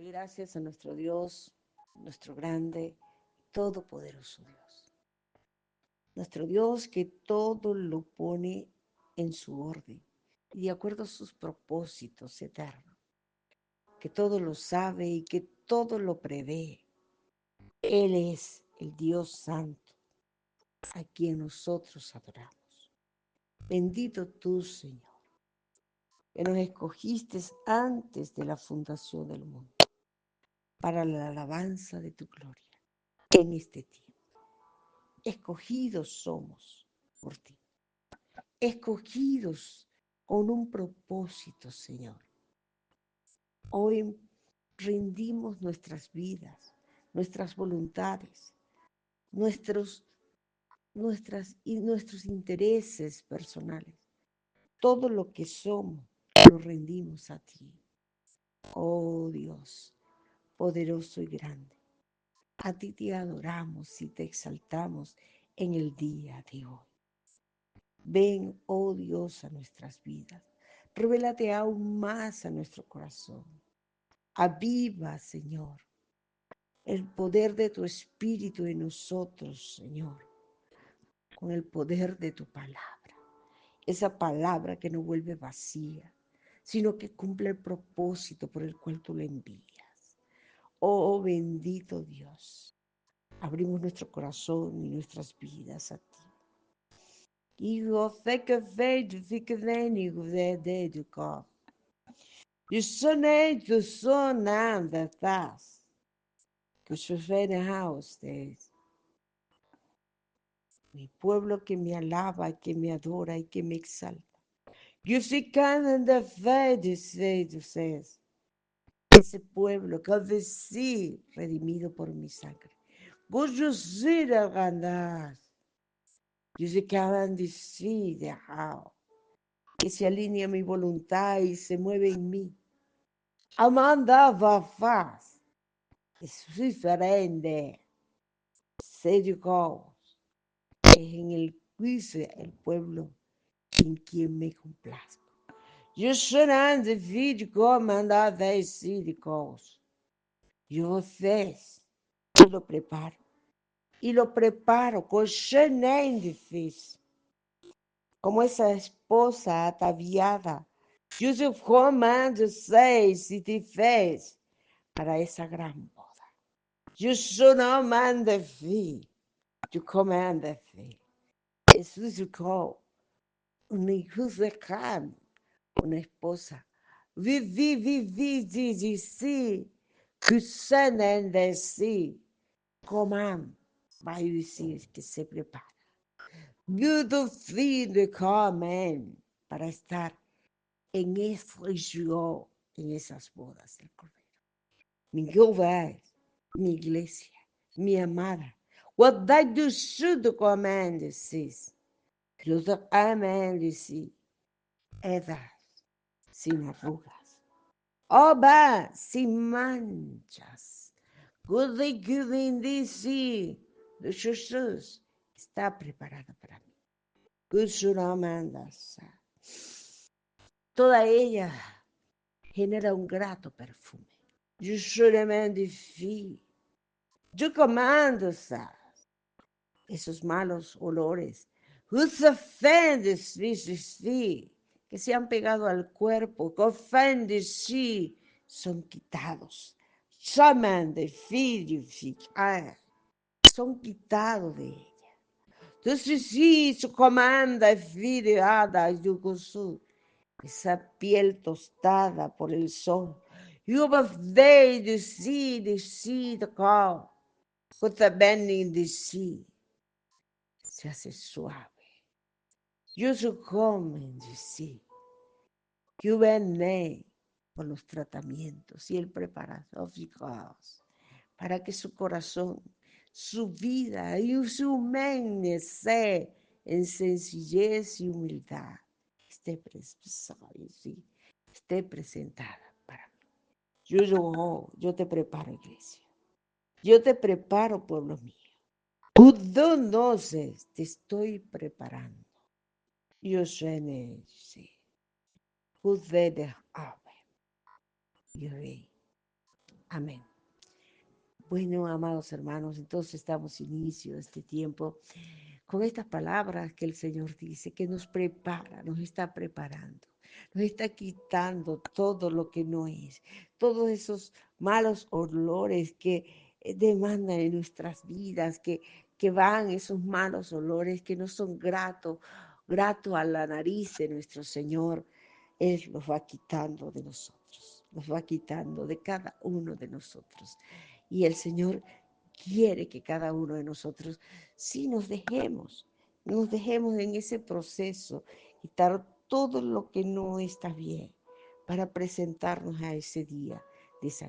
Gracias a nuestro Dios, nuestro grande, todopoderoso Dios. Nuestro Dios que todo lo pone en su orden y de acuerdo a sus propósitos eternos, que todo lo sabe y que todo lo prevé. Él es el Dios Santo, a quien nosotros adoramos. Bendito tú, Señor, que nos escogiste antes de la fundación del mundo para la alabanza de tu gloria en este tiempo. Escogidos somos por ti, escogidos con un propósito, Señor. Hoy rendimos nuestras vidas, nuestras voluntades, nuestros, nuestros intereses personales. Todo lo que somos lo rendimos a ti. Oh Dios, poderoso y grande. A ti te adoramos y te exaltamos en el día de hoy. Ven, oh Dios, a nuestras vidas. Revélate aún más a nuestro corazón. Aviva, Señor, el poder de tu Espíritu en nosotros, Señor, con el poder de tu palabra. Esa palabra que no vuelve vacía, sino que cumple el propósito por el cual tú la envías. Oh bendito Dios, abrimos nuestro corazón y nuestras vidas a ti. Hijo, fe que ve, fi que ven, hijo de du corps. Du sonnet, du son ande fast. Que je fais de house days. Mi pueblo que me alaba, que me adora y que me exalta. Yo soy canon de fe, de ustedes. Ese pueblo que ha sido redimido por mi sangre. Yo soy de ganar. Yo soy canon de sí, de how. Que se alinea mi voluntad y se mueve en mí. Amanda va faz. Es diferente. Se educó. Es en el juicio el pueblo en quien me complazco. Yo soy de vídeo comanda de cínicos. Yo sé y lo preparo. Y lo preparo con Chanel difícil. Como esa esposa ataviada. Yo soy comando 6 y te fez para esa gran boda. Yo soy no man de fi. Yo comando fi. Jesús dijo, una hija de Cam, una esposa. Vivi, sí, que sanen de sí. Coman, va a decir que se prepara. Good fin de comen para estar en yo, en esas bodas del Cordero. Mi Jehová, mi iglesia, mi amada. What I do should command is. Los amen sí, edad sin arrugas. Oba sin manchas. Good in DC. Jesús está preparada para mí. Good Suramandasa. Toda ella genera un grato perfume. Yo solamente fi. Yo comando esos malos olores. Who's offended sí, que se han pegado al cuerpo, que ofenden sí, son quitados. Shaman de filho, son quitados de ella. Entonces sí, su comanda filho, esa piel tostada por el sol. You have day to see the call. Put the bending the sea. Se hace suave. Yo soy joven, sí. Que ven con los tratamientos y el preparación para que su corazón, su vida y su mente en sencillez y humildad esté presentada para mí. Yo te preparo, iglesia. Yo te preparo, pueblo mío. Tú no sé, te estoy preparando. Yo sé, sí. Juzé de ave. Yo vi. Amén. Bueno, amados hermanos, entonces estamos inicio de este tiempo con estas palabras que el Señor dice, que nos prepara, nos está preparando, nos está quitando todo lo que no es, todos esos malos olores que demandan en nuestras vidas, que van esos malos olores que no son gratos a la nariz de nuestro Señor. Él los va quitando de nosotros, los va quitando de cada uno de nosotros. Y el Señor quiere que cada uno de nosotros sí nos dejemos en ese proceso, quitar todo lo que no está bien para presentarnos a ese día de esa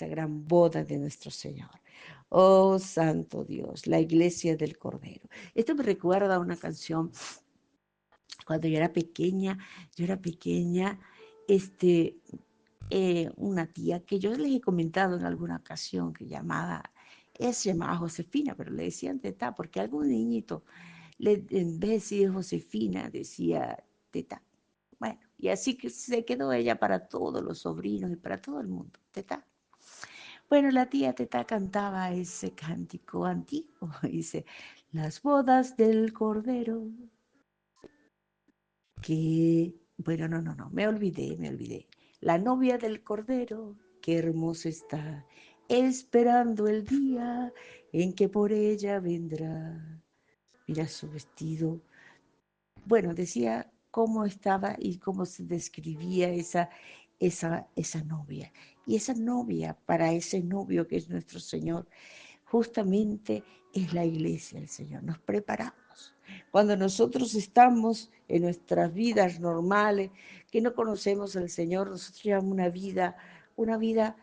gran boda de nuestro Señor. Oh, Santo Dios, la iglesia del Cordero. Esto me recuerda a una canción cuando yo era pequeña, este, una tía que yo les he comentado en alguna ocasión ella se llamaba Josefina, pero le decían Teta, porque algún niñito, en vez de decir Josefina, decía Teta. Bueno, y así que se quedó ella para todos los sobrinos y para todo el mundo, Teta. Bueno, la tía Teta cantaba ese cántico antiguo, dice, las bodas del Cordero bueno, no, me olvidé. La novia del Cordero, qué hermosa está, esperando el día en que por ella vendrá. Mira su vestido. Bueno, decía cómo estaba y cómo se describía esa novia. Y esa novia, para ese novio que es nuestro Señor, justamente es la iglesia del Señor. Nos preparamos. Cuando nosotros estamos en nuestras vidas normales, que no conocemos al Señor, nosotros llevamos una vida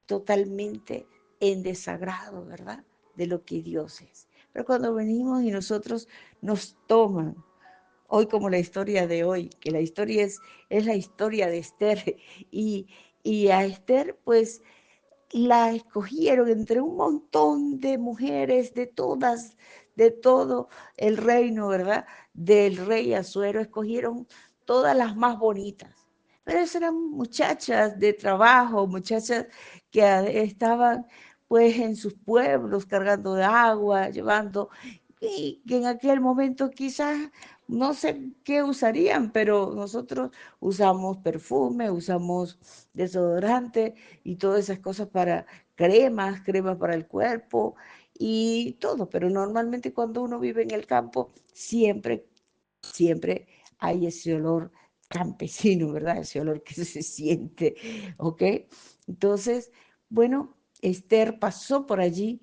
totalmente en desagrado, ¿verdad? De lo que Dios es. Pero cuando venimos y nosotros nos toman, hoy como la historia de hoy, que la historia es la historia de Esther, y, y a Esther pues la escogieron entre un montón de mujeres, de todo el reino, ¿verdad? Del rey Asuero, escogieron todas las más bonitas. Pero esas eran muchachas de trabajo, muchachas que estaban pues en sus pueblos cargando de agua, llevando, y que en aquel momento quizás no sé qué usarían, pero nosotros usamos perfume, usamos desodorante y todas esas cosas para cremas para el cuerpo y todo, pero normalmente cuando uno vive en el campo siempre hay ese olor campesino, ¿verdad? Ese olor que se siente, ¿ok? Entonces, bueno, Esther pasó por allí,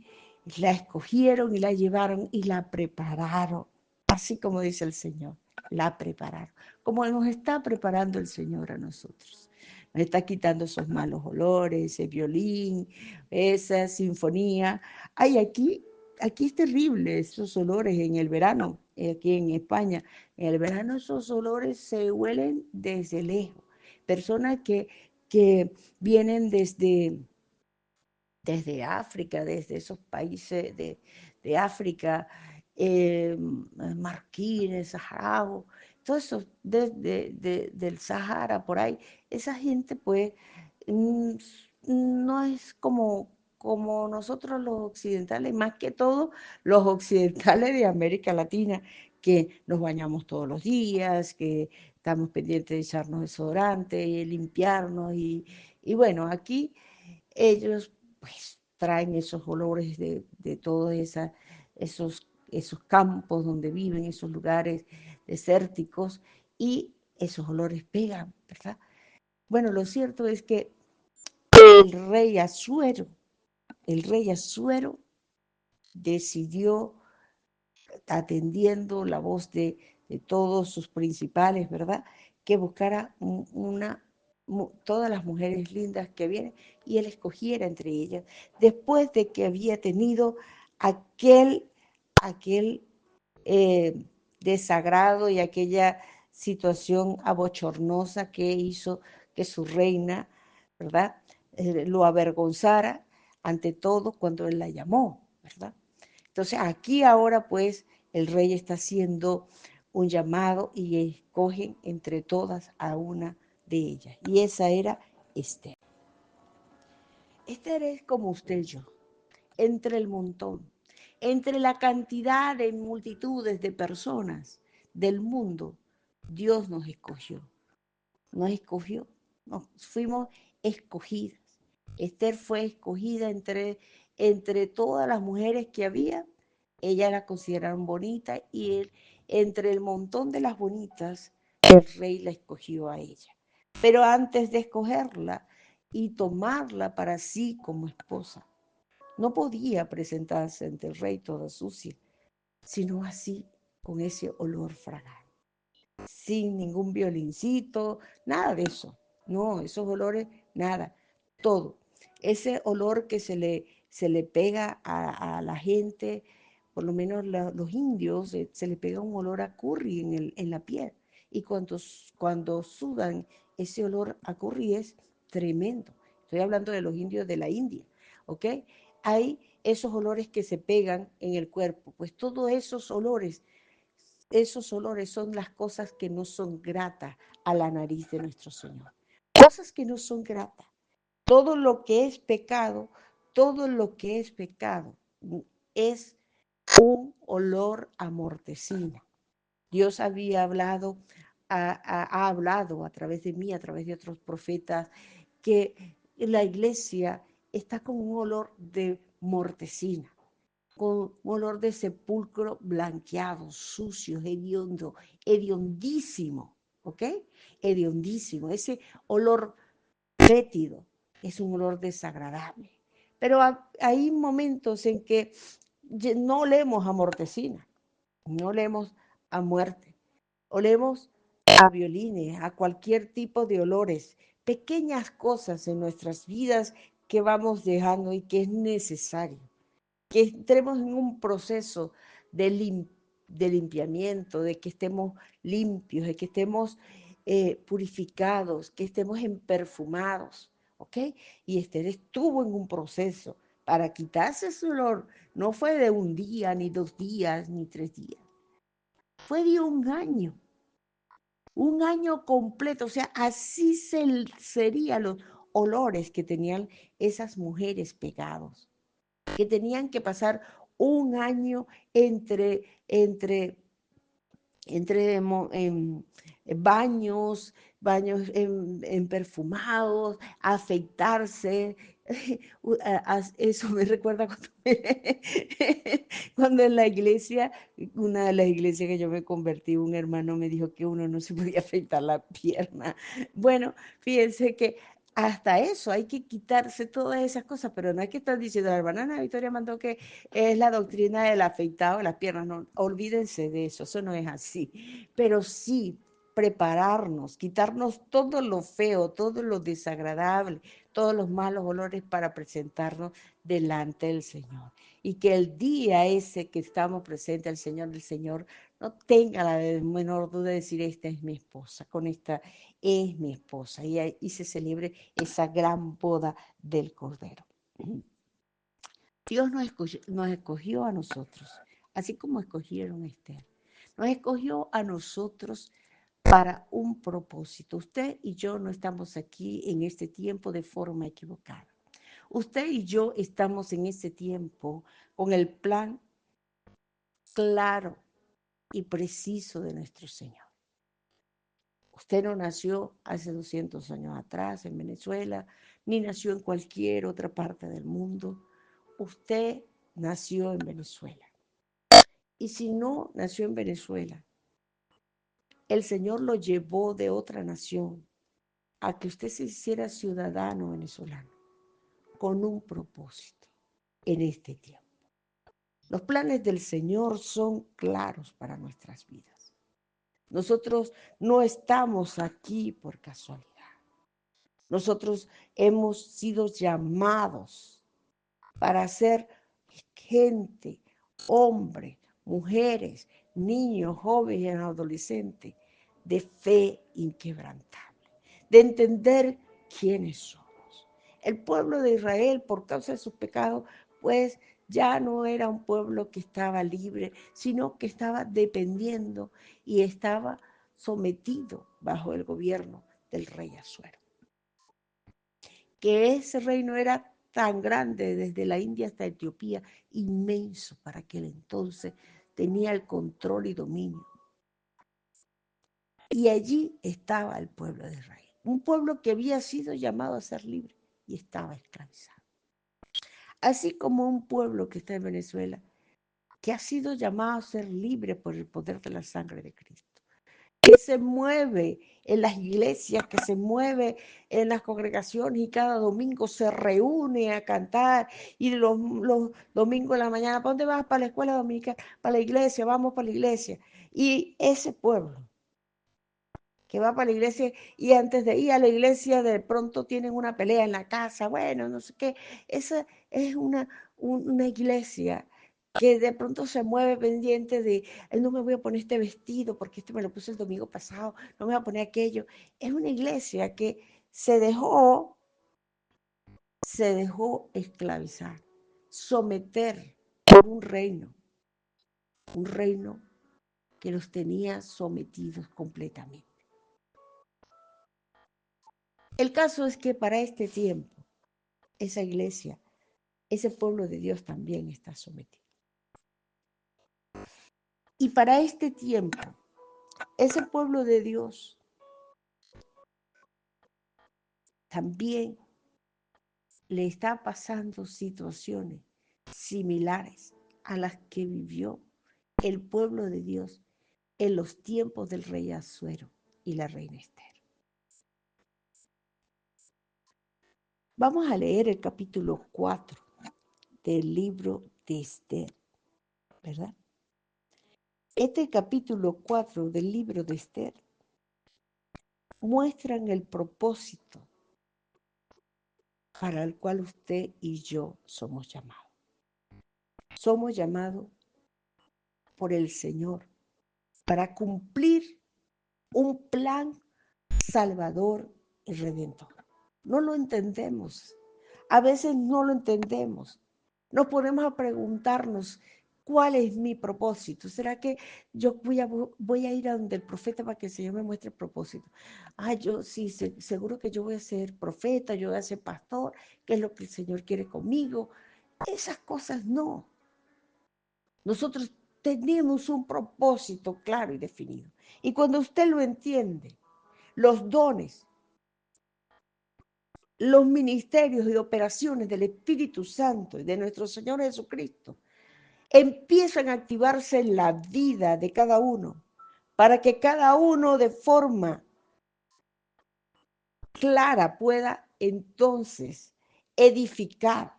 la escogieron y la llevaron y la prepararon, así como dice el Señor, la prepararon, como nos está preparando el Señor a nosotros. Nos está quitando esos malos olores, ese violín, esa sinfonía. Ay, aquí es terrible esos olores en el verano, aquí en España. En el verano esos olores se huelen desde lejos. Personas que vienen desde África, desde esos países de África, marquines, saharauis, todo eso del Sahara por ahí, esa gente pues mm, no es como nosotros los occidentales, más que todo los occidentales de América Latina, que nos bañamos todos los días, que estamos pendientes de echarnos desodorante y limpiarnos y bueno, aquí ellos pues traen esos olores de todos esos campos donde viven, esos lugares desérticos y esos olores pegan, ¿verdad? Bueno, lo cierto es que el rey Asuero, el rey Asuero decidió, atendiendo la voz de todos sus principales, ¿verdad? Que buscara todas las mujeres lindas que vienen y él escogiera entre ellas, después de que había tenido aquel eh, desagrado y aquella situación abochornosa que hizo que su reina, ¿verdad? Lo avergonzara ante todo cuando él la llamó, ¿verdad? Entonces aquí ahora pues el rey está haciendo un llamado y escogen entre todas a una de ellas. Y esa era Esther. Esther es como usted y yo, entre el montón, entre la cantidad de multitudes de personas del mundo. Dios nos escogió, nos fuimos escogidas. Esther fue escogida entre todas las mujeres que había. Ella la consideraron bonita y entre el montón de las bonitas, el rey la escogió a ella. Pero antes de escogerla y tomarla para sí como esposa, no podía presentarse ante el rey toda sucia, sino así, con ese olor fragante, sin ningún violincito, nada de eso. No, esos olores, nada, todo. Ese olor que se le pega a la gente, por lo menos los indios, se le pega un olor a curry en la piel. Y cuando sudan, ese olor a curry es tremendo. Estoy hablando de los indios de la India, ¿ok? Hay esos olores que se pegan en el cuerpo, pues todos esos olores son las cosas que no son gratas a la nariz de nuestro Señor. Cosas que no son gratas. Todo lo que es pecado, todo lo que es pecado es un olor a mortecina. Dios había hablado, ha hablado a través de mí, a través de otros profetas, que la iglesia está con un olor de mortecina, con un olor de sepulcro blanqueado, sucio, hediondo, hediondísimo, ¿ok? Hediondísimo. Ese olor fétido es un olor desagradable. Pero hay momentos en que no olemos a mortecina, no olemos a muerte, olemos a violines, a cualquier tipo de olores, pequeñas cosas en nuestras vidas que vamos dejando y que es necesario que entremos en un proceso de limpiamiento, de que estemos limpios, de que estemos purificados, que estemos perfumados, ¿ok? Y Esther estuvo en un proceso para quitarse ese olor. No fue de un día, ni 2 días, ni 3 días. Fue de un año completo. O sea, así serían los olores que tenían esas mujeres pegados, que tenían que pasar un año entre baños, perfumados, afeitarse. Eso me recuerda cuando, cuando en la iglesia, una de las iglesias que yo me convertí, un hermano me dijo que uno no se podía afeitar la pierna. Bueno, fíjense que hasta eso hay que quitarse todas esas cosas, pero no es que están diciendo, la hermana Ana Victoria mandó que es la doctrina del afeitado de las piernas, no, olvídense de eso no es así, pero sí prepararnos, quitarnos todo lo feo, todo lo desagradable, todos los malos olores para presentarnos delante del Señor. Y que el día ese que estamos presentes al Señor, el Señor no tenga la menor duda de decir, esta es mi esposa, con esta es mi esposa, y se celebre esa gran boda del Cordero. Dios nos escogió a nosotros, así como escogieron a Esther. Nos escogió a nosotros para un propósito. Usted y yo no estamos aquí en este tiempo de forma equivocada. Usted y yo estamos en este tiempo con el plan claro y preciso de nuestro Señor. Usted no nació hace 200 años atrás en Venezuela, ni nació en cualquier otra parte del mundo. Usted nació en Venezuela. Y si no nació en Venezuela, el Señor lo llevó de otra nación a que usted se hiciera ciudadano venezolano con un propósito en este tiempo. Los planes del Señor son claros para nuestras vidas. Nosotros no estamos aquí por casualidad. Nosotros hemos sido llamados para ser gente, hombres, mujeres, niños, jóvenes, adolescentes, de fe inquebrantable, de entender quiénes somos. El pueblo de Israel, por causa de sus pecados, pues ya no era un pueblo que estaba libre, sino que estaba dependiendo y estaba sometido bajo el gobierno del rey Asuero. Que ese reino era tan grande desde la India hasta Etiopía, inmenso para aquel entonces, tenía el control y dominio. Y allí estaba el pueblo de Israel, un pueblo que había sido llamado a ser libre y estaba esclavizado. Así como un pueblo que está en Venezuela, que ha sido llamado a ser libre por el poder de la sangre de Cristo, que se mueve en las iglesias, que se mueve en las congregaciones y cada domingo se reúne a cantar y los domingos en la mañana, ¿para dónde vas? Para la escuela dominical, para la iglesia, vamos para la iglesia. Y ese pueblo que va para la iglesia y antes de ir a la iglesia de pronto tienen una pelea en la casa, bueno, no sé qué, esa es una iglesia que de pronto se mueve pendiente de, no me voy a poner este vestido porque este me lo puse el domingo pasado, no me voy a poner aquello. Es una iglesia que se dejó esclavizar, someter por un reino que los tenía sometidos completamente. El caso es que para este tiempo, esa iglesia, ese pueblo de Dios también está sometido. Y para este tiempo, ese pueblo de Dios también le está pasando situaciones similares a las que vivió el pueblo de Dios en los tiempos del rey Asuero y la reina Esther. Vamos a leer el capítulo 4 del libro de Esther, ¿verdad? Este capítulo 4 del libro de Esther muestran el propósito para el cual usted y yo somos llamados. Somos llamados por el Señor para cumplir un plan salvador y redentor. No lo entendemos. A veces no lo entendemos. Nos ponemos a preguntarnos, ¿cuál es mi propósito? ¿Será que yo voy a ir a donde el profeta para que el Señor me muestre el propósito? Yo sí, seguro que yo voy a ser profeta, yo voy a ser pastor, ¿qué es lo que el Señor quiere conmigo? Esas cosas no. Nosotros tenemos un propósito claro y definido. Y cuando usted lo entiende, los dones, los ministerios y operaciones del Espíritu Santo y de nuestro Señor Jesucristo empiezan a activarse en la vida de cada uno para que cada uno de forma clara pueda entonces edificar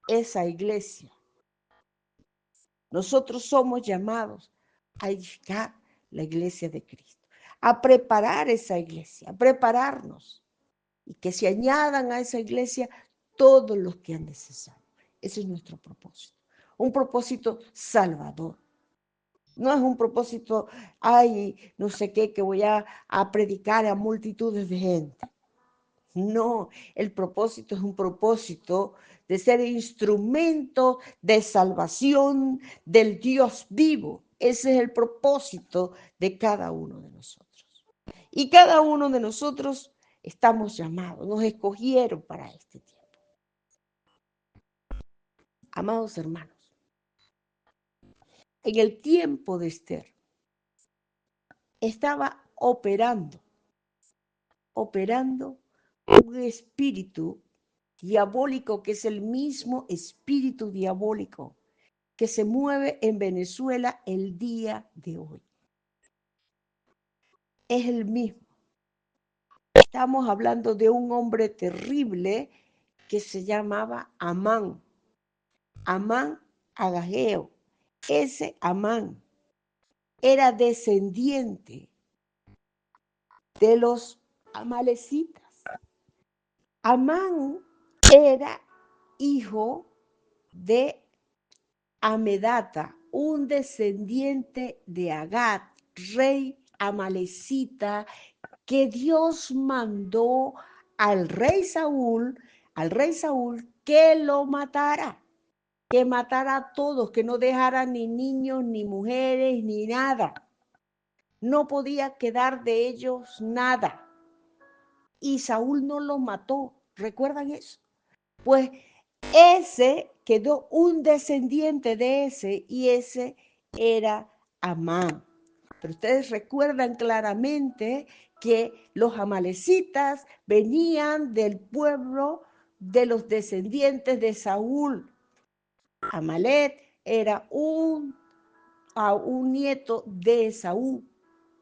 esa iglesia. Nosotros somos llamados a edificar la iglesia de Cristo, a preparar esa iglesia, a prepararnos y que se añadan a esa iglesia todos los que han necesario. Ese es nuestro propósito, un propósito salvador. No es un propósito, no sé qué, que voy a predicar a multitudes de gente. No, el propósito es un propósito de ser instrumento de salvación del Dios vivo. Ese es el propósito de cada uno de nosotros. Y cada uno de nosotros estamos llamados, nos escogieron para este tiempo. Amados hermanos, en el tiempo de Esther estaba operando un espíritu diabólico que es el mismo espíritu diabólico que se mueve en Venezuela el día de hoy. Es el mismo. Estamos hablando de un hombre terrible que se llamaba Amán. Amán Agageo. Ese Amán era descendiente de los amalecitas. Amán era hijo de Amedata, un descendiente de Agat, rey amalecita, que Dios mandó al rey Saúl que lo matara, que matara a todos, que no dejara ni niños, ni mujeres, ni nada. No podía quedar de ellos nada. Y Saúl no lo mató, ¿recuerdan eso? Pues ese quedó un descendiente de ese y ese era Amán. Pero ustedes recuerdan claramente que los amalecitas venían del pueblo de los descendientes de Saúl. Amalek era un nieto de Esaú.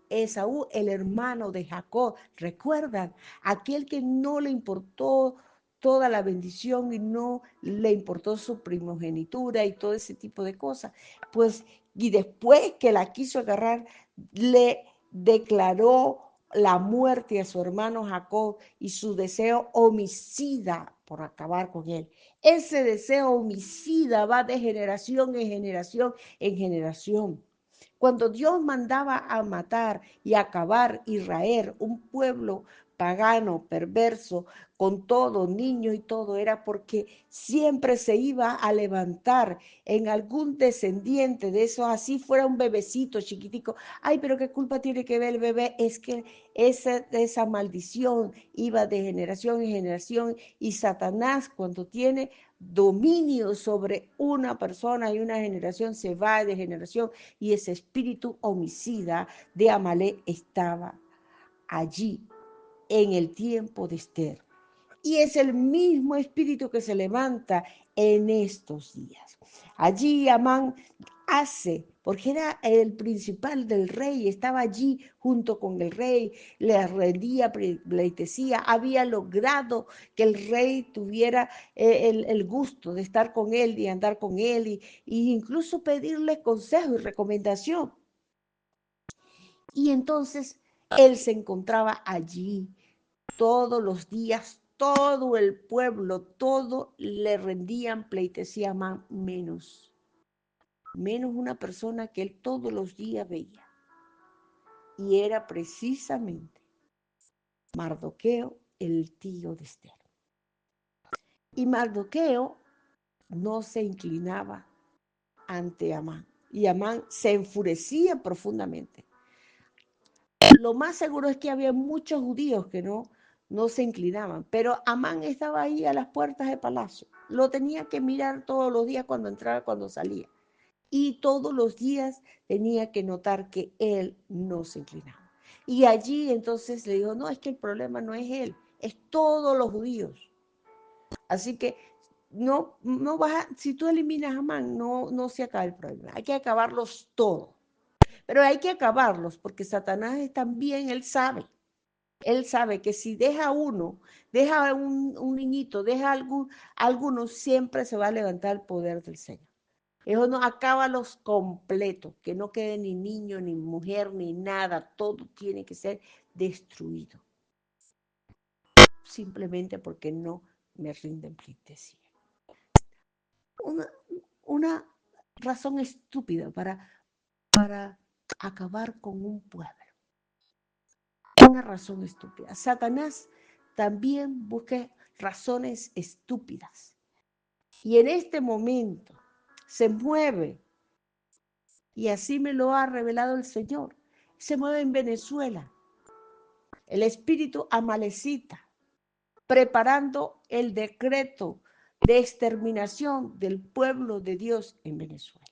Esaú, el hermano de Jacob. ¿Recuerdan? Aquel que no le importó toda la bendición y no le importó su primogenitura y todo ese tipo de cosas. Pues, y después que la quiso agarrar, le declaró la muerte a su hermano Jacob y su deseo homicida por acabar con él. Ese deseo homicida va de generación en generación en generación. Cuando Dios mandaba a matar y acabar Israel, un pueblo pagano, perverso, con todo, niño y todo, era porque siempre se iba a levantar en algún descendiente de esos, así fuera un bebecito chiquitico. Ay, pero qué culpa tiene que ver el bebé, es que esa maldición iba de generación en generación y Satanás cuando tiene dominio sobre una persona y una generación se va de generación y ese espíritu homicida de Amalek estaba allí en el tiempo de Esther. Y es el mismo espíritu que se levanta en estos días. Allí Amán hace, porque era el principal del rey, estaba allí junto con el rey, le rendía pleitesía, había logrado que el rey tuviera el gusto de estar con él y andar con él y incluso pedirle consejo y recomendación. Y entonces él se encontraba allí todos los días, todo el pueblo, todo le rendían pleitesía más menos una persona que él todos los días veía. Y era precisamente Mardoqueo, el tío de Esther. Y Mardoqueo no se inclinaba ante Amán. Y Amán se enfurecía profundamente. Lo más seguro es que había muchos judíos que no se inclinaban, pero Amán estaba ahí a las puertas del palacio. Lo tenía que mirar todos los días cuando entraba, cuando salía. Y todos los días tenía que notar que él no se inclinaba. Y allí entonces le dijo, no, es que el problema no es él, es todos los judíos. Así que no vas a, si tú eliminas a Amán, no se acaba el problema. Hay que acabarlos todos. Pero hay que acabarlos porque Satanás también, él sabe que si deja uno, deja un niñito, deja alguno, siempre se va a levantar el poder del Señor. Eso no acaba los completos, que no quede ni niño, ni mujer, ni nada, todo tiene que ser destruido. Simplemente porque no me rinden pleitesía. Una razón estúpida para acabar con un pueblo. Una razón estúpida. Satanás también busca razones estúpidas. Y en este momento se mueve, y así me lo ha revelado el Señor, se mueve en Venezuela el espíritu amalecita, preparando el decreto de exterminación del pueblo de Dios en Venezuela,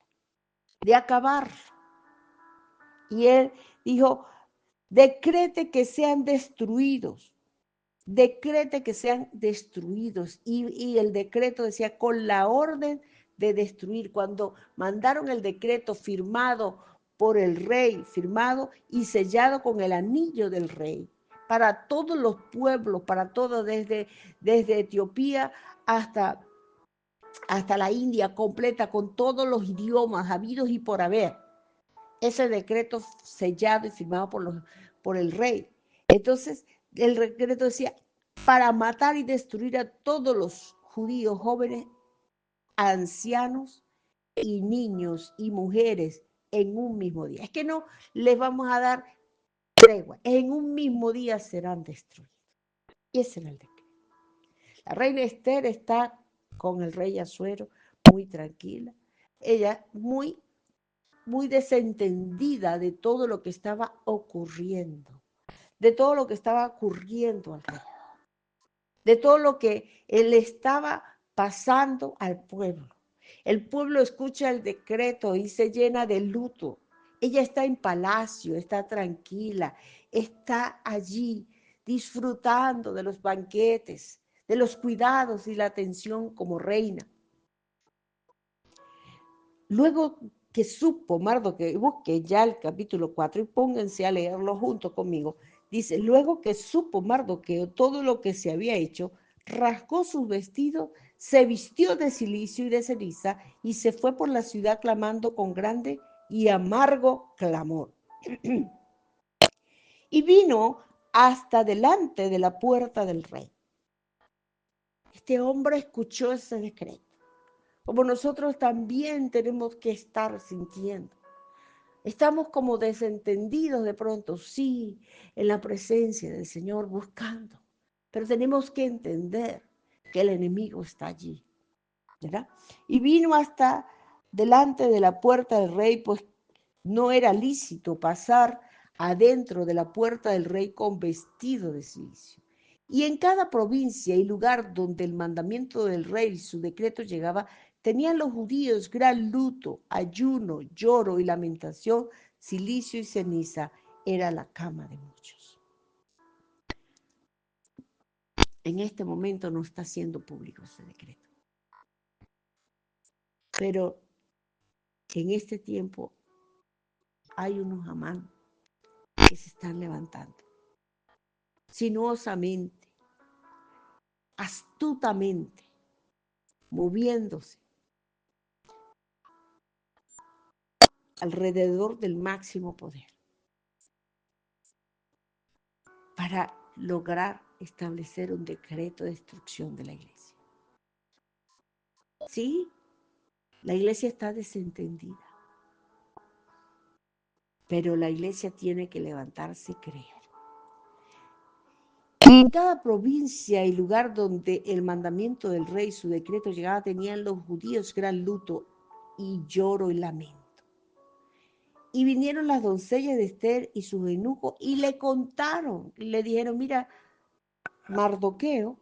de acabar. Y él dijo, decrete que sean destruidos, decrete que sean destruidos. Y el decreto decía, con la orden de destruir. Cuando mandaron el decreto firmado por el rey, firmado y sellado con el anillo del rey, para todos los pueblos, para todos, desde Etiopía hasta la India completa, con todos los idiomas habidos y por haber. Ese decreto sellado y firmado por el rey. Entonces, el decreto decía, para matar y destruir a todos los judíos jóvenes, ancianos y niños y mujeres en un mismo día. Es que no les vamos a dar tregua, en un mismo día serán destruidos. Y ese era el decreto. La reina Esther está con el rey Asuero muy tranquila, ella muy desentendida de todo lo que estaba ocurriendo, de todo lo que estaba ocurriendo alrededor, de todo lo que él estaba pasando al pueblo. El pueblo escucha el decreto y se llena de luto. Ella está en palacio, está tranquila, está allí disfrutando de los banquetes, de los cuidados y la atención como reina. Luego que supo Mardoqueo, busque ya el capítulo 4 y pónganse a leerlo junto conmigo. Dice, luego que supo Mardoqueo todo lo que se había hecho, rasgó sus vestidos, se vistió de cilicio y de ceniza y se fue por la ciudad clamando con grande y amargo clamor. Y vino hasta delante de la puerta del rey. Este hombre escuchó ese decreto, como nosotros también tenemos que estar sintiendo. Estamos como desentendidos de pronto, sí, en la presencia del Señor buscando, pero tenemos que entender que el enemigo está allí, ¿verdad? Y vino hasta delante de la puerta del rey, pues no era lícito pasar adentro de la puerta del rey con vestido de silicio. Y en cada provincia y lugar donde el mandamiento del rey y su decreto llegaba, tenían los judíos gran luto, ayuno, lloro y lamentación, silicio y ceniza era la cama de muchos. En este momento no está siendo público ese decreto. Pero en este tiempo hay unos Amán que se están levantando sinuosamente, astutamente, moviéndose alrededor del máximo poder para lograr establecer un decreto de destrucción de la iglesia. Sí, la iglesia está desentendida, pero la iglesia tiene que levantarse y creer. Y en cada provincia y lugar donde el mandamiento del rey, su decreto llegaba, tenían los judíos gran luto y lloro y lamento. Y vinieron las doncellas de Esther y sus eunucos y le contaron, y le dijeron, mira, Mardoqueo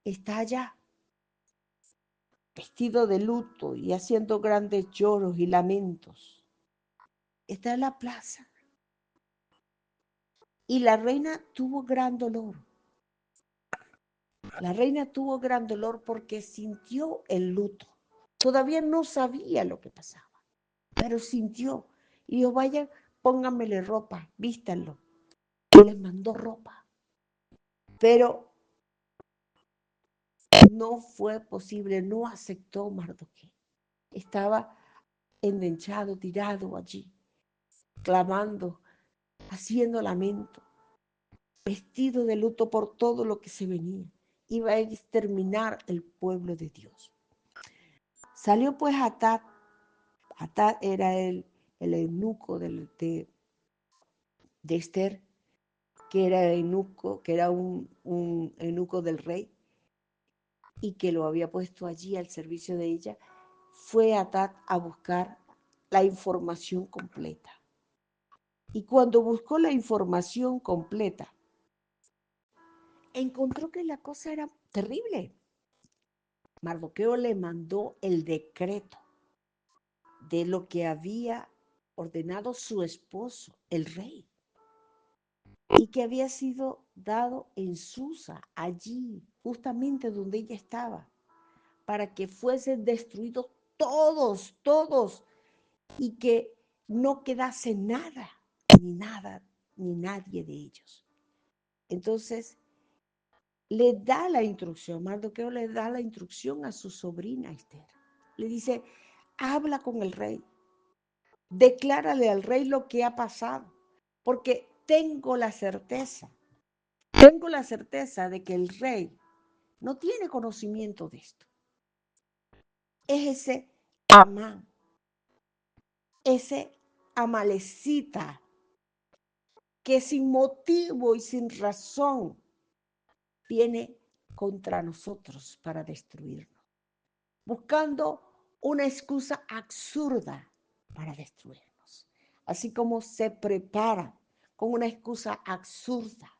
está allá, vestido de luto y haciendo grandes lloros y lamentos. Está en la plaza. Y la reina tuvo gran dolor. La reina tuvo gran dolor porque sintió el luto. Todavía no sabía lo que pasaba, pero sintió. Y dijo, vayan, pónganmele ropa, vístanlo. Y les mandó ropa. Pero no fue posible, no aceptó Mardoqueo. Estaba endenchado, tirado allí, clamando, haciendo lamento, vestido de luto por todo lo que se venía. Iba a exterminar el pueblo de Dios. Salió pues Atad. Atad era el eunuco de Esther, que era eunuco, que era un eunuco del rey y que lo había puesto allí al servicio de ella. Fue Atad a buscar la información completa. Y cuando buscó la información completa, encontró que la cosa era terrible. Mardoqueo le mandó el decreto de lo que había ordenado su esposo, el rey, y que había sido dado en Susa, allí, justamente donde ella estaba, para que fuesen destruidos todos, y que no quedase nada, ni nadie de ellos. Entonces, le da la instrucción, Mardoqueo le da la instrucción a su sobrina Esther. Le dice, habla con el rey, declárale al rey lo que ha pasado, porque tengo la certeza de que el rey no tiene conocimiento de esto. Es ese Amán, ese amalecita que sin motivo y sin razón viene contra nosotros para destruirnos, buscando una excusa absurda para destruirnos, así como se prepara con una excusa absurda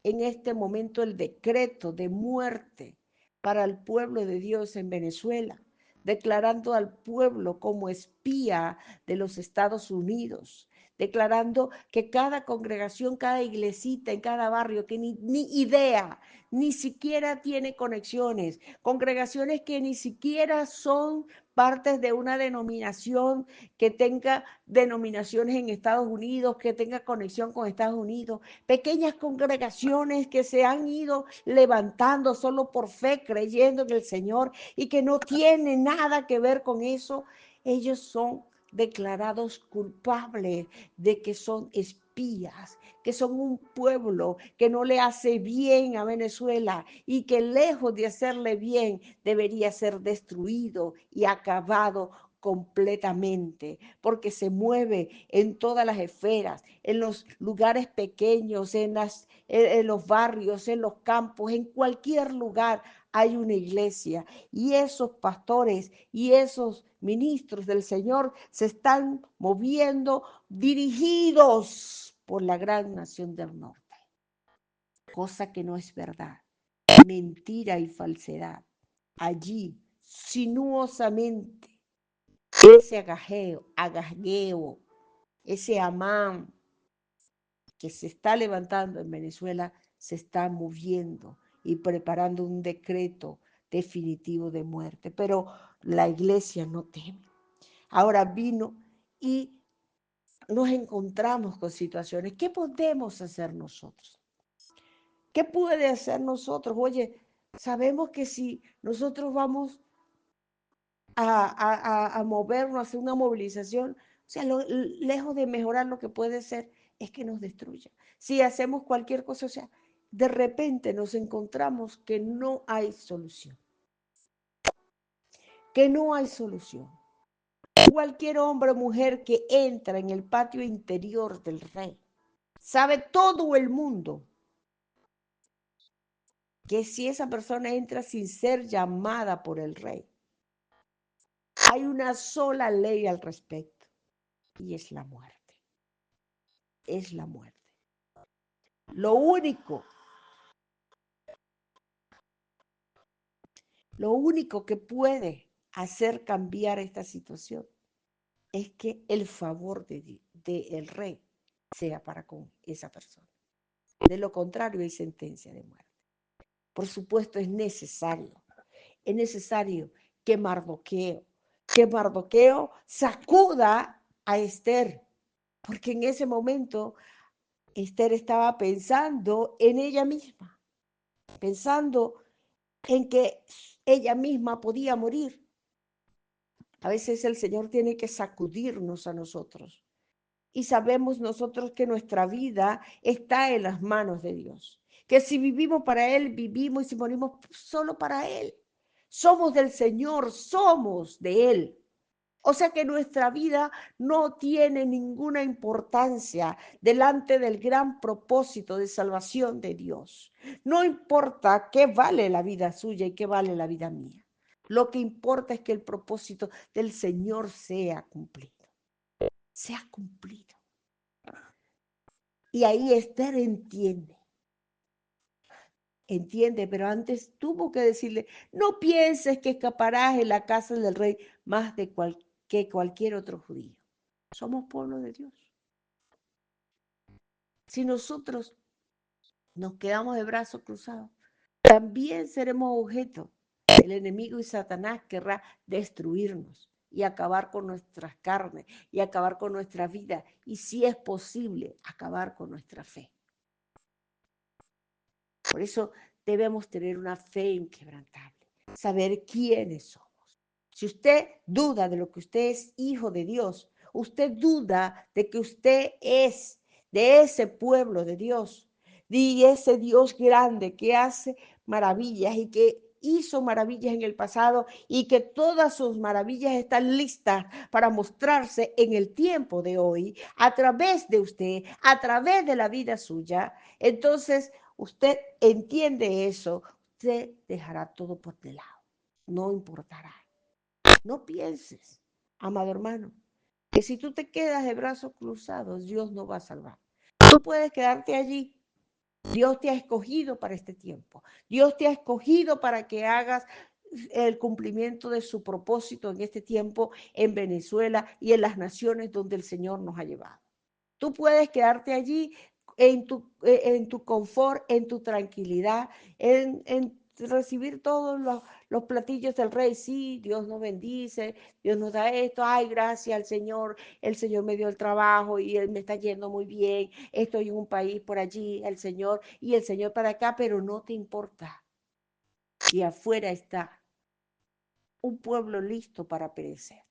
en este momento el decreto de muerte para el pueblo de Dios en Venezuela, declarando al pueblo como espía de los Estados Unidos, declarando que cada congregación, cada iglesita en cada barrio que ni idea, ni siquiera tiene conexiones, congregaciones que ni siquiera son partes de una denominación que tenga denominaciones en Estados Unidos, que tenga conexión con Estados Unidos, pequeñas congregaciones que se han ido levantando solo por fe, creyendo en el Señor y que no tienen nada que ver con eso, ellos son declarados culpables de que son espías, que son un pueblo que no le hace bien a Venezuela y que lejos de hacerle bien debería ser destruido y acabado completamente, porque se mueve en todas las esferas, en los lugares pequeños, en los barrios, en los campos, en cualquier lugar hay una iglesia y esos pastores y esos ministros del Señor se están moviendo dirigidos por la gran nación del norte, cosa que no es verdad, mentira y falsedad. Allí, sinuosamente, ese agagueo, ese Amán que se está levantando en Venezuela, se está moviendo y preparando un decreto definitivo de muerte. Pero la iglesia no teme. Ahora vino y nos encontramos con situaciones. ¿Qué podemos hacer nosotros? ¿Qué puede hacer nosotros? Oye, sabemos que si nosotros vamos a movernos, a hacer una movilización, o sea, lejos de mejorar lo que puede ser, es que nos destruya. Si hacemos cualquier cosa, o sea, de repente nos encontramos que no hay solución. Que no hay solución. Cualquier hombre o mujer que entra en el patio interior del rey, sabe todo el mundo que si esa persona entra sin ser llamada por el rey, hay una sola ley al respecto y es la muerte. Es la muerte. Lo único que puede hacer cambiar esta situación es que el favor del rey sea para con esa persona. De lo contrario hay sentencia de muerte. Por supuesto es necesario que Mardoqueo sacuda a Esther, porque en ese momento Esther estaba pensando en ella misma, pensando en que ella misma podía morir. A veces el Señor tiene que sacudirnos a nosotros y sabemos nosotros que nuestra vida está en las manos de Dios, que si vivimos para Él, vivimos y si morimos solo para Él. Somos del Señor, somos de Él. O sea que nuestra vida no tiene ninguna importancia delante del gran propósito de salvación de Dios. No importa qué vale la vida suya y qué vale la vida mía. Lo que importa es que el propósito del Señor sea cumplido. Sea cumplido. Y ahí Esther entiende, pero antes tuvo que decirle, no pienses que escaparás en la casa del rey más que cualquier otro judío. Somos pueblo de Dios. Si nosotros nos quedamos de brazos cruzados, también seremos objeto. El enemigo y Satanás querrá destruirnos y acabar con nuestras carnes y acabar con nuestra vida y, si es posible, acabar con nuestra fe. Por eso debemos tener una fe inquebrantable, saber quiénes somos. Si usted duda de lo que usted es hijo de Dios, usted duda de que usted es de ese pueblo de Dios, de ese Dios grande que hace maravillas y que hizo maravillas en el pasado y que todas sus maravillas están listas para mostrarse en el tiempo de hoy, a través de usted, a través de la vida suya. Entonces, usted entiende eso, usted dejará todo por de lado, no importará. No pienses, amado hermano, que si tú te quedas de brazos cruzados, Dios no va a salvar. Tú puedes quedarte allí Dios te ha escogido para este tiempo. Dios te ha escogido para que hagas el cumplimiento de su propósito en este tiempo en Venezuela y en las naciones donde el Señor nos ha llevado. Tú puedes quedarte allí en tu confort, en tu tranquilidad, en recibir todos los platillos del rey. Sí, Dios nos bendice, Dios nos da esto. Ay, gracias al Señor, el Señor me dio el trabajo y Él me está yendo muy bien. Estoy en un país por allí, el Señor y el Señor para acá, pero no te importa. Y afuera está un pueblo listo para perecer,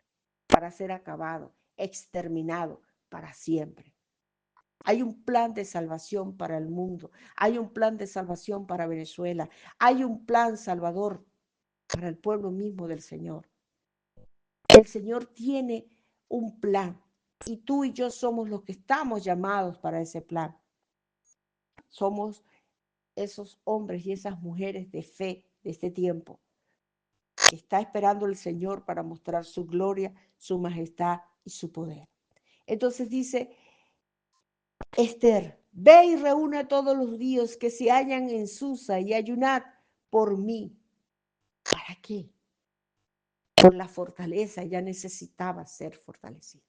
para ser acabado, exterminado para siempre. Hay un plan de salvación para el mundo, hay un plan de salvación para Venezuela, hay un plan salvador para el pueblo mismo del Señor. El Señor tiene un plan y tú y yo somos los que estamos llamados para ese plan. Somos esos hombres y esas mujeres de fe de este tiempo que está esperando el Señor para mostrar su gloria, su majestad y su poder. Entonces dice Esther, ve y reúne a todos los judíos que se hallan en Susa y ayunad por mí. ¿Para qué? Por la fortaleza, ella necesitaba ser fortalecida.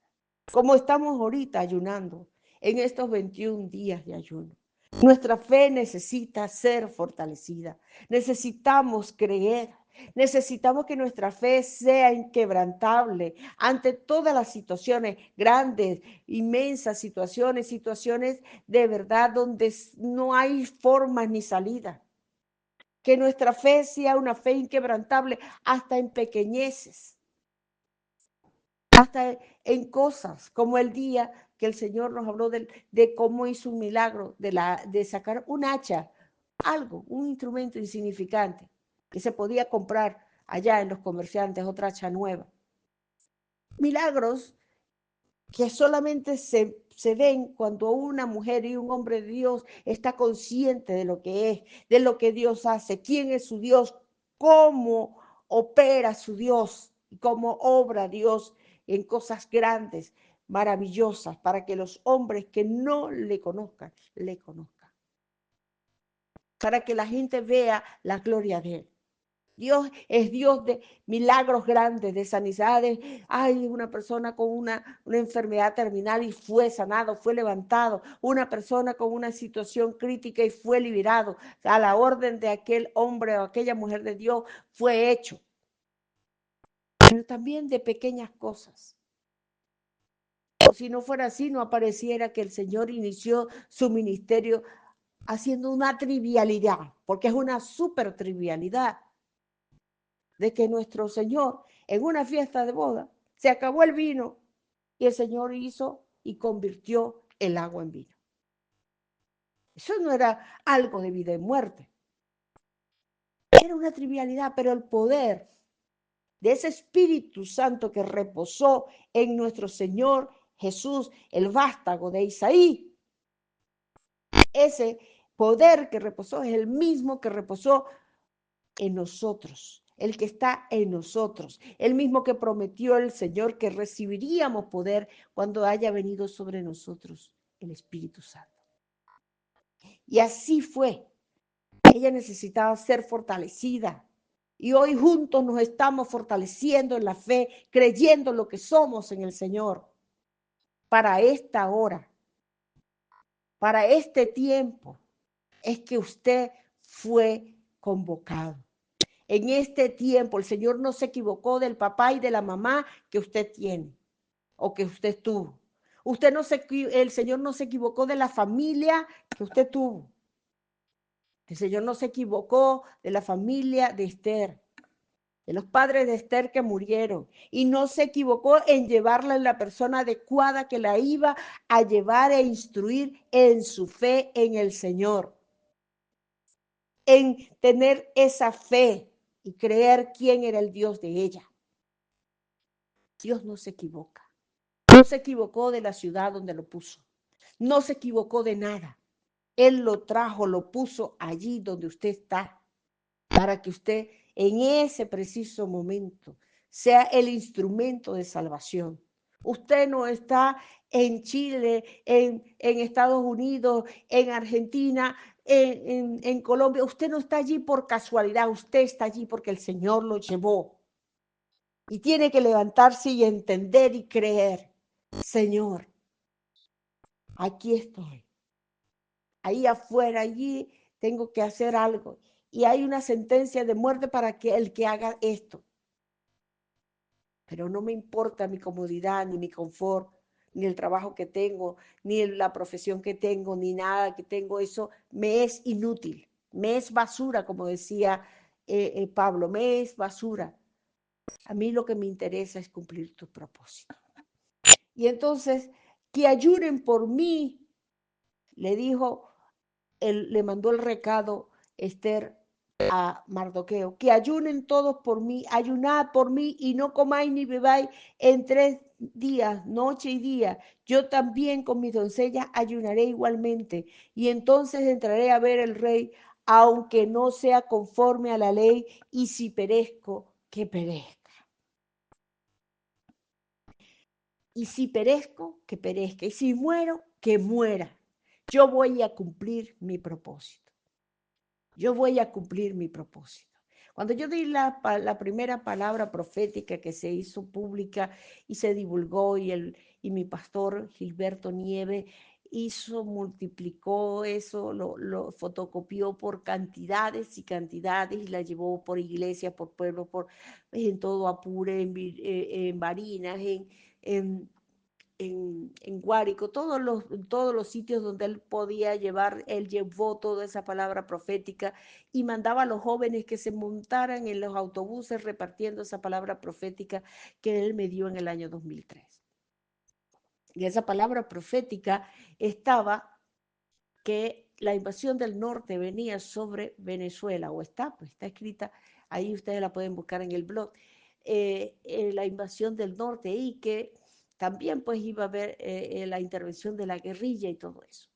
Como estamos ahorita ayunando en estos 21 días de ayuno. Nuestra fe necesita ser fortalecida. Necesitamos creer. Necesitamos que nuestra fe sea inquebrantable ante todas las situaciones, grandes, inmensas situaciones, situaciones de verdad donde no hay formas ni salida. Que nuestra fe sea una fe inquebrantable hasta en pequeñeces, hasta en cosas como el día que el Señor nos habló de cómo hizo un milagro de sacar un hacha, algo, un instrumento insignificante que se podía comprar allá en los comerciantes, otra hacha nueva. Milagros que solamente se ven cuando una mujer y un hombre de Dios está consciente de lo que es, de lo que Dios hace, quién es su Dios, cómo opera su Dios y cómo obra Dios en cosas grandes, maravillosas, para que los hombres que no le conozcan, le conozcan. Para que la gente vea la gloria de Él. Dios es Dios de milagros grandes, de sanidades. Hay una persona con una enfermedad terminal y fue sanado, fue levantado. Una persona con una situación crítica y fue liberado. A la orden de aquel hombre o aquella mujer de Dios fue hecho. Pero también de pequeñas cosas. O si no fuera así, no apareciera que el Señor inició su ministerio haciendo una trivialidad, porque es una súper trivialidad de que nuestro Señor en una fiesta de boda se acabó el vino y el Señor hizo y convirtió el agua en vino. Eso no era algo de vida y muerte. Era una trivialidad, pero el poder de ese Espíritu Santo que reposó en nuestro Señor Jesús, el vástago de Isaí, ese poder que reposó es el mismo que reposó en nosotros, el que está en nosotros, el mismo que prometió el Señor que recibiríamos poder cuando haya venido sobre nosotros el Espíritu Santo. Y así fue. Ella necesitaba ser fortalecida. Y hoy juntos nos estamos fortaleciendo en la fe, creyendo lo que somos en el Señor. Para esta hora, para este tiempo, es que usted fue convocado. En este tiempo, el Señor no se equivocó del papá y de la mamá que usted tiene o que usted tuvo. El Señor no se equivocó de la familia que usted tuvo. El Señor no se equivocó de la familia de Esther, de los padres de Esther que murieron. Y no se equivocó en llevarla en la persona adecuada que la iba a llevar e instruir en su fe en el Señor. En tener esa fe y creer quién era el Dios de ella. Dios no se equivoca. No se equivocó de la ciudad donde lo puso. No se equivocó de nada. Él lo trajo, lo puso allí donde usted está, para que usted en ese preciso momento sea el instrumento de salvación. Usted no está en Chile, en Estados Unidos, en Argentina, en Colombia, usted no está allí por casualidad, usted está allí porque el Señor lo llevó. Y tiene que levantarse y entender y creer, Señor, aquí estoy. Ahí afuera, allí tengo que hacer algo. Y hay una sentencia de muerte para que el que haga esto. Pero no me importa mi comodidad, ni mi confort, ni el trabajo que tengo, ni la profesión que tengo, ni nada que tengo. Eso me es inútil, me es basura, como decía Pablo, me es basura. A mí lo que me interesa es cumplir tu propósito. Y entonces, que ayunen por mí, le dijo, le mandó el recado Esther a Mardoqueo, que ayunen todos por mí, ayunad por mí y no comáis ni bebáis en 3 días, noche y día. Yo también con mis doncellas ayunaré igualmente, y entonces entraré a ver el rey, aunque no sea conforme a la ley, y si perezco, que perezca. Y si perezco, que perezca. Y si muero, que muera. Yo voy a cumplir mi propósito. Yo voy a cumplir mi propósito. Cuando yo di la primera palabra profética que se hizo pública y se divulgó, y mi pastor Gilberto Nieve multiplicó eso, lo fotocopió por cantidades y cantidades y la llevó por iglesias, por pueblos, en todo Apure, en Barinas, en Guárico, todos los sitios donde él podía llevar, él llevó toda esa palabra profética y mandaba a los jóvenes que se montaran en los autobuses repartiendo esa palabra profética que él me dio en el año 2003. Y esa palabra profética estaba que la invasión del norte venía sobre Venezuela, o está, pues está escrita, ahí ustedes la pueden buscar en el blog, la invasión del norte, y que también pues iba a haber la intervención de la guerrilla y todo eso,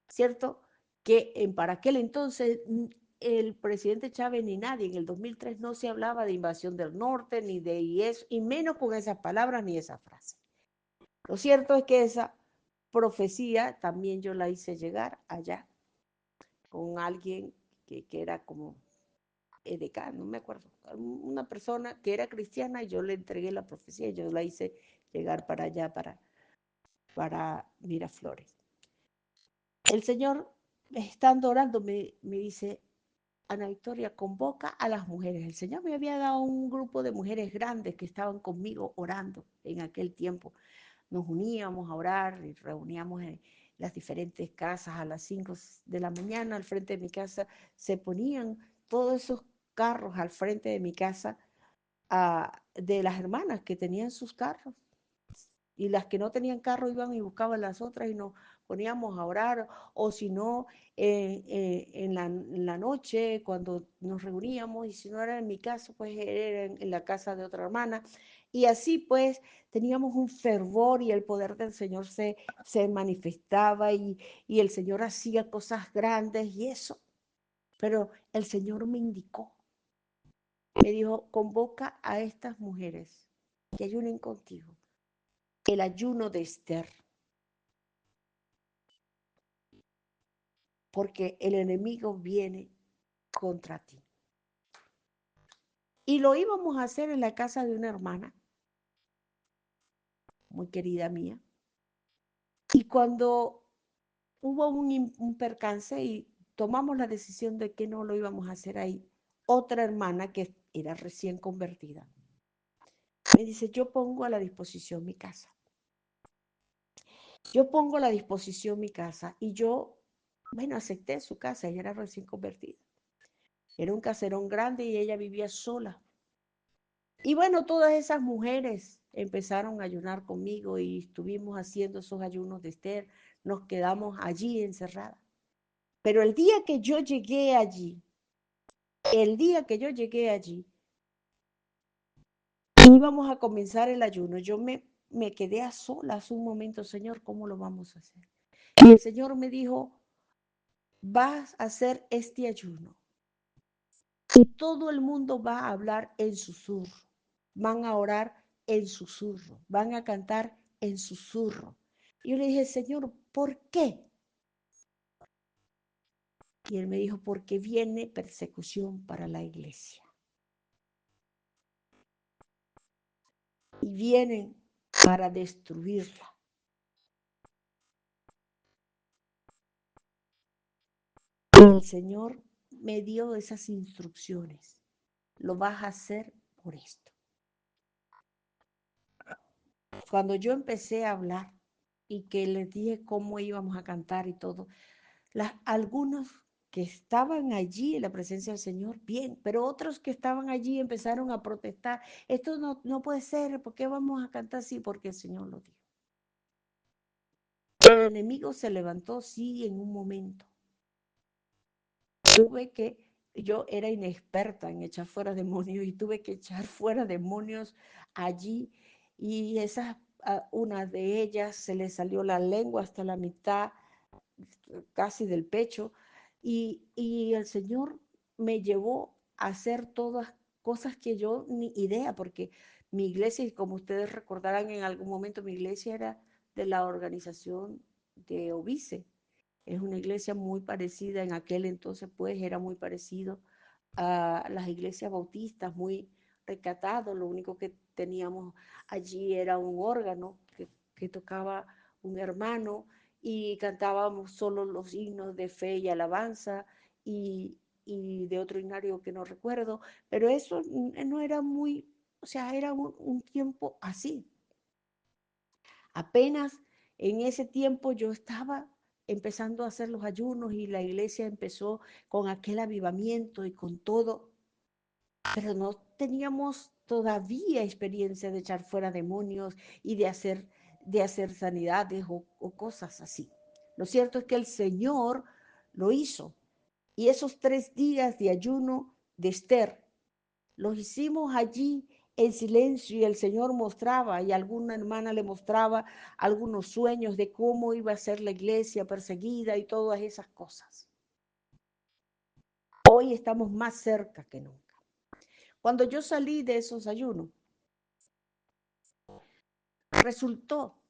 ¿cierto? Que para aquel entonces el presidente Chávez ni nadie, en el 2003 no se hablaba de invasión del norte, ni de IES, y menos con esas palabras ni esa frase. Lo cierto es que esa profecía también yo la hice llegar allá con alguien que era como edecán, no me acuerdo, una persona que era cristiana, y yo le entregué la profecía, yo la hice llegar para allá, para Miraflores. El Señor, estando orando, me dice, Ana Victoria, convoca a las mujeres. El Señor me había dado un grupo de mujeres grandes que estaban conmigo orando en aquel tiempo. Nos uníamos a orar y reuníamos en las diferentes casas a las 5 de la mañana. Al frente de mi casa se ponían todos esos carros al frente de mi casa, de las hermanas que tenían sus carros, y las que no tenían carro iban y buscaban las otras y nos poníamos a orar, o si no, en la noche cuando nos reuníamos, y si no era en mi casa, pues era en la casa de otra hermana, y así pues teníamos un fervor, y el poder del Señor se manifestaba, y el Señor hacía cosas grandes y eso, pero el Señor me indicó, me dijo, convoca a estas mujeres que ayunen contigo, el ayuno de Esther, porque el enemigo viene contra ti. Y lo íbamos a hacer en la casa de una hermana, muy querida mía. Y cuando hubo un percance y tomamos la decisión de que no lo íbamos a hacer ahí, otra hermana que era recién convertida me dice, yo pongo a la disposición mi casa. Yo pongo a la disposición mi casa, y yo, bueno, acepté su casa, ella era recién convertida. Era un caserón grande y ella vivía sola. Y bueno, todas esas mujeres empezaron a ayunar conmigo y estuvimos haciendo esos ayunos de Esther. Nos quedamos allí encerradas. Pero el día que yo llegué allí, íbamos a comenzar el ayuno. Yo me quedé a solas un momento, Señor, ¿cómo lo vamos a hacer? Y el Señor me dijo, vas a hacer este ayuno y todo el mundo va a hablar en susurro, van a orar en susurro, van a cantar en susurro. Y yo le dije, Señor, ¿por qué? Y él me dijo, porque viene persecución para la iglesia. Y vienen para destruirla. El Señor me dio esas instrucciones. Lo vas a hacer por esto. Cuando yo empecé a hablar y que les dije cómo íbamos a cantar y todo, algunos que estaban allí en la presencia del Señor, bien, pero otros que estaban allí empezaron a protestar. Esto no puede ser, ¿por qué vamos a cantar así? Porque el Señor lo dijo. El enemigo se levantó, sí, en un momento. Yo era inexperta en echar fuera demonios y tuve que echar fuera demonios allí y una de ellas se le salió la lengua hasta la mitad, casi del pecho, y el Señor me llevó a hacer todas cosas que yo ni idea, porque mi iglesia, y como ustedes recordarán en algún momento, mi iglesia era de la organización de Obice. Es una iglesia muy parecida, en aquel entonces pues era muy parecido a las iglesias bautistas, muy recatado. Lo único que teníamos allí era un órgano que tocaba un hermano y cantábamos solo los himnos de fe y alabanza y de otro himnario que no recuerdo, pero eso no era muy, o sea, era un tiempo así. Apenas en ese tiempo yo estaba empezando a hacer los ayunos y la iglesia empezó con aquel avivamiento y con todo, pero no teníamos todavía experiencia de echar fuera demonios y de hacer sanidades o cosas así. Lo cierto es que el Señor lo hizo. Y esos 3 días de ayuno de Esther los hicimos allí en silencio y el Señor mostraba y alguna hermana le mostraba algunos sueños de cómo iba a ser la iglesia perseguida y todas esas cosas. Hoy estamos más cerca que nunca. Cuando yo salí de esos ayunos, resultó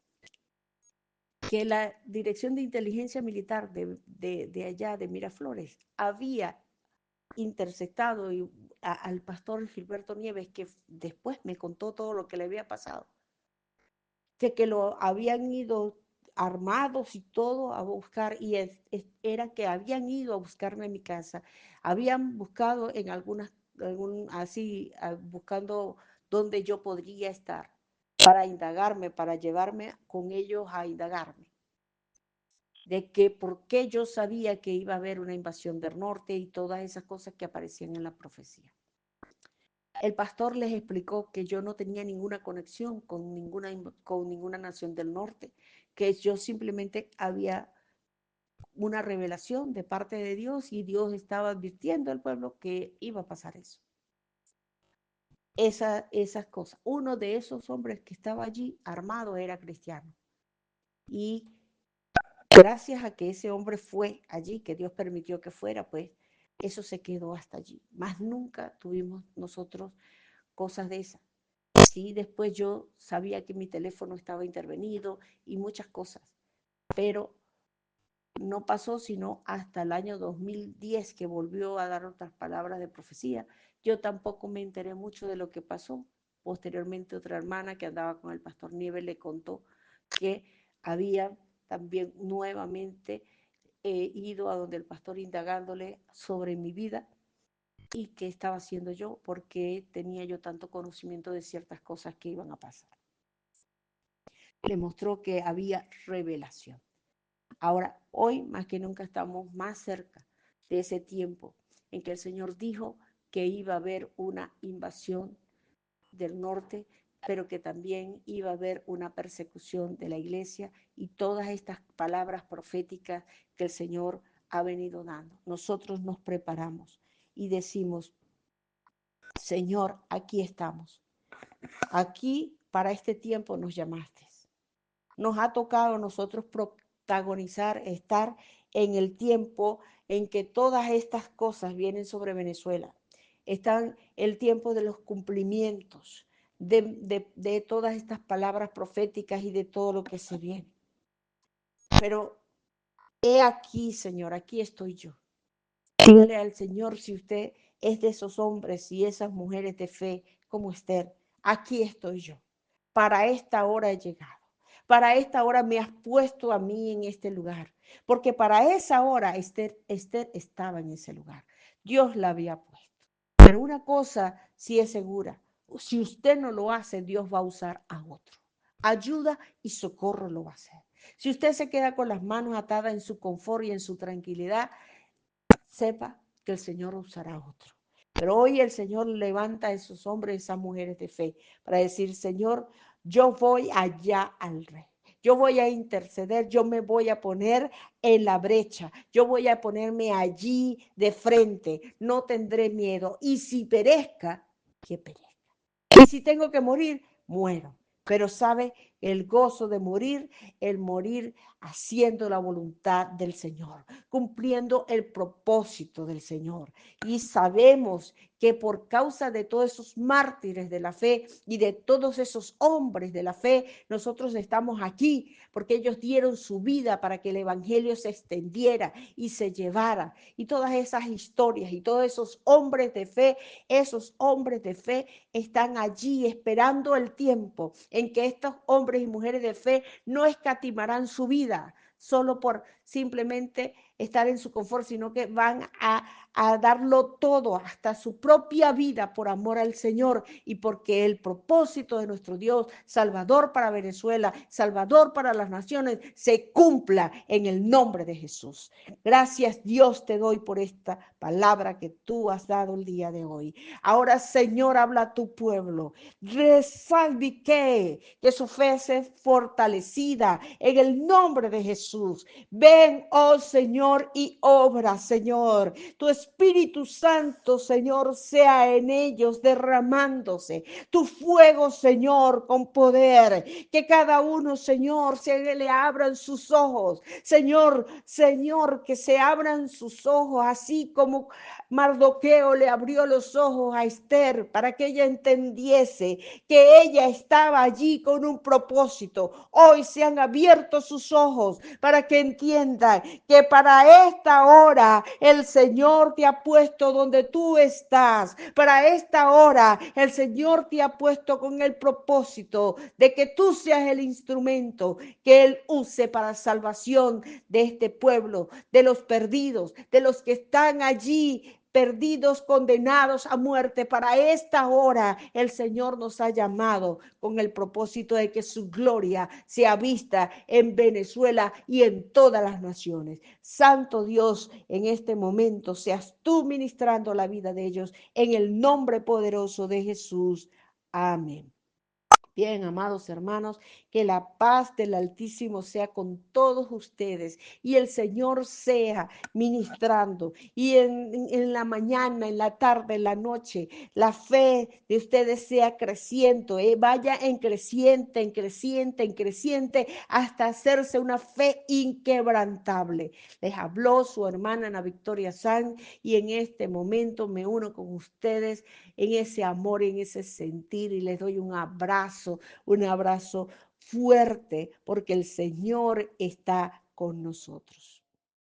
que la Dirección de Inteligencia Militar de allá, de Miraflores, había interceptado al pastor Gilberto Nieves, que después me contó todo lo que le había pasado, que lo habían ido armados y todo a buscar, y era que habían ido a buscarme en mi casa, habían buscado en así, buscando dónde yo podría estar para indagarme, para llevarme con ellos a indagarme de que por qué yo sabía que iba a haber una invasión del norte y todas esas cosas que aparecían en la profecía. El pastor les explicó que yo no tenía ninguna conexión con ninguna nación del norte, que yo simplemente había una revelación de parte de Dios y Dios estaba advirtiendo al pueblo que iba a pasar eso. Esas cosas. Uno de esos hombres que estaba allí armado era cristiano. Y gracias a que ese hombre fue allí, que Dios permitió que fuera, pues eso se quedó hasta allí. Más nunca tuvimos nosotros cosas de esas. Sí, después yo sabía que mi teléfono estaba intervenido y muchas cosas, pero no pasó sino hasta el año 2010 que volvió a dar otras palabras de profecía. Yo tampoco me enteré mucho de lo que pasó. Posteriormente otra hermana que andaba con el pastor Nieves le contó que había también nuevamente ido a donde el pastor indagándole sobre mi vida y qué estaba haciendo yo, porque tenía yo tanto conocimiento de ciertas cosas que iban a pasar. Le mostró que había revelación. Ahora, hoy más que nunca estamos más cerca de ese tiempo en que el Señor dijo que iba a haber una invasión del norte, pero que también iba a haber una persecución de la iglesia y todas estas palabras proféticas que el Señor ha venido dando. Nosotros nos preparamos y decimos, Señor, aquí estamos. Aquí para este tiempo nos llamaste. Nos ha tocado a nosotros protagonizar, estar en el tiempo en que todas estas cosas vienen sobre Venezuela. Están el tiempo de los cumplimientos, de todas estas palabras proféticas y de todo lo que se viene. Pero he aquí, Señor, aquí estoy yo. Dígale al Señor, si usted es de esos hombres y esas mujeres de fe como Esther, aquí estoy yo. Para esta hora he llegado. Para esta hora me has puesto a mí en este lugar. Porque para esa hora Esther estaba en ese lugar. Dios la había puesto. Pero una cosa sí es segura. Si usted no lo hace, Dios va a usar a otro. Ayuda y socorro lo va a hacer. Si usted se queda con las manos atadas en su confort y en su tranquilidad, sepa que el Señor usará a otro. Pero hoy el Señor levanta a esos hombres, esas mujeres de fe, para decir, Señor, yo voy allá al rey. Yo voy a interceder, yo me voy a poner en la brecha, yo voy a ponerme allí de frente, no tendré miedo. Y si perezca, que perezca. Y si tengo que morir, muero. Pero sabe, el gozo de morir, el morir haciendo la voluntad del Señor, cumpliendo el propósito del Señor. Y sabemos que por causa de todos esos mártires de la fe y de todos esos hombres de la fe, nosotros estamos aquí, porque ellos dieron su vida para que el evangelio se extendiera y se llevara. Y todas esas historias y todos esos hombres de fe, están allí esperando el tiempo en que estos hombres y mujeres de fe no escatimarán su vida solo por simplemente estar en su confort, sino que van a darlo todo, hasta su propia vida, por amor al Señor y porque el propósito de nuestro Dios, Salvador para Venezuela, Salvador para las naciones, se cumpla en el nombre de Jesús. Gracias, Dios, te doy por esta palabra que tú has dado el día de hoy. Ahora, Señor, habla a tu pueblo. Que su fe sea fortalecida en el nombre de Jesús. Ven, oh Señor, y obra, Señor. Tu Espíritu Santo, Señor, sea en ellos derramándose. Tu fuego, Señor, con poder. Que cada uno, Señor, se le abran sus ojos. Señor, Señor, que se abran sus ojos, así como Mardoqueo le abrió los ojos a Esther para que ella entendiese que ella estaba allí con un propósito. Hoy se han abierto sus ojos para que entiendan que para esta hora el Señor te ha puesto donde tú estás. Para esta hora el Señor te ha puesto con el propósito de que tú seas el instrumento que Él use para salvación de este pueblo, de los perdidos, de los que están allí perdidos, condenados a muerte. Para esta hora el Señor nos ha llamado con el propósito de que su gloria sea vista en Venezuela y en todas las naciones. Santo Dios, en este momento seas tú ministrando la vida de ellos en el nombre poderoso de Jesús. Amén. Bien, amados hermanos, que la paz del Altísimo sea con todos ustedes y el Señor sea ministrando y en la mañana, en la tarde, en la noche, la fe de ustedes sea creciendo, vaya en creciente, en creciente, en creciente, hasta hacerse una fe inquebrantable. Les habló su hermana Ana Victoria Sanz y en este momento me uno con ustedes en ese amor, en ese sentir y les doy un abrazo fuerte porque el Señor está con nosotros.